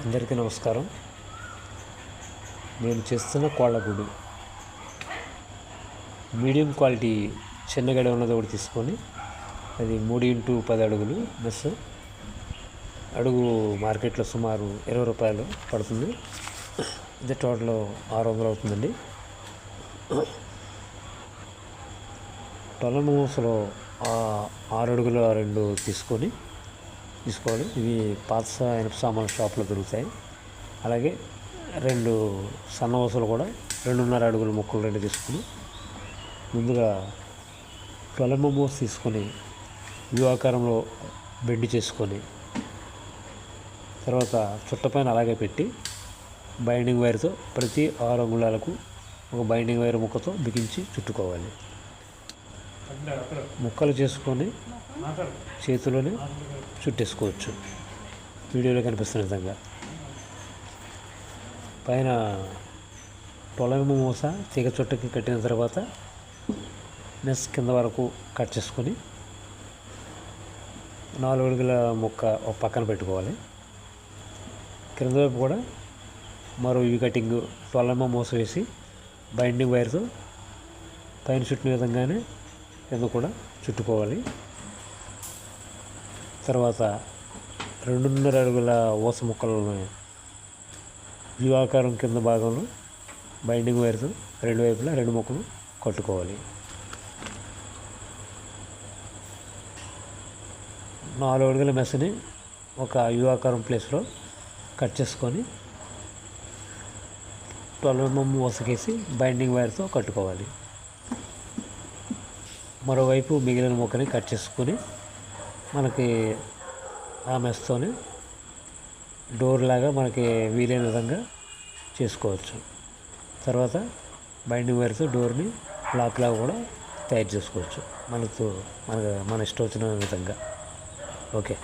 అందరికీ నమస్కారం. నేను చేస్తున్న కోళ్ళగూడు మీడియం క్వాలిటీ చిన్న గడి ఉన్నది ఒకటి తీసుకొని అది 3x10 అడుగులు బస్ అడుగు మార్కెట్లో సుమారు 20 రూపాయలు పడుతుంది. ఇది టోటల్ 600 అవుతుందండి. టొలం మూసలో 6 అడుగుల 2 తీసుకోవాలి. ఇవి పాత ఇనుప సామాన్ షాప్లో దొరుకుతాయి. అలాగే 2 సన్న ఊసలు కూడా 2.5 అడుగుల ముక్కలు 2 తీసుకుని ముందుగా టొలెమ్మ మూస తీసుకొని వ్యూహాకారంలో బెండ్ చేసుకొని తర్వాత చుట్టపైన అలాగే పెట్టి బైండింగ్ వైర్తో ప్రతి 6 అంగుళాలకు ఒక బైండింగ్ వైర్ ముక్కతో బిగించి చుట్టుకోవాలి. ముక్కలు చేసుకొని చేతిలోనే చుట్టేసుకోవచ్చు. వీడియోలో కనిపిస్తున్న విధంగా పైన టొలెమ్మ మూస తీగ చుట్టకి కట్టిన తర్వాత నెస్ కింద వరకు కట్ చేసుకొని 4 అడుగుల ముక్క ఒక పక్కన పెట్టుకోవాలి. క్రింద వైపు కూడా మరో యూ కటింగ్ టొలెమ్మ మూస వేసి బైండింగ్ వైర్తో పైన చుట్టిన విధంగానే కింద కూడా చుట్టుకోవాలి. తర్వాత 2.5 అడుగుల ఊస ముక్కలను వ్యూహాకారం కింద భాగంలో బైండింగ్ వైర్తో 2 వైపులా 2 ముక్కలు కట్టుకోవాలి. 4 అడుగుల మెస్ని ఒక వ్యూహాకారం ప్లేస్లో కట్ చేసుకొని టొలెమ్మ మూసకేసి బైండింగ్ వైర్తో కట్టుకోవాలి. మరోవైపు మిగిలిన ముక్కని కట్ చేసుకొని మనకి ఆ మెస్తోనే డోర్ లాగా మనకి వీలైన విధంగా చేసుకోవచ్చు. తర్వాత బైండింగ్ వైర్తో డోర్ని లాక్ లాగా కూడా తయారు చేసుకోవచ్చు మన ఇష్టం వచ్చిన విధంగా. ఓకే.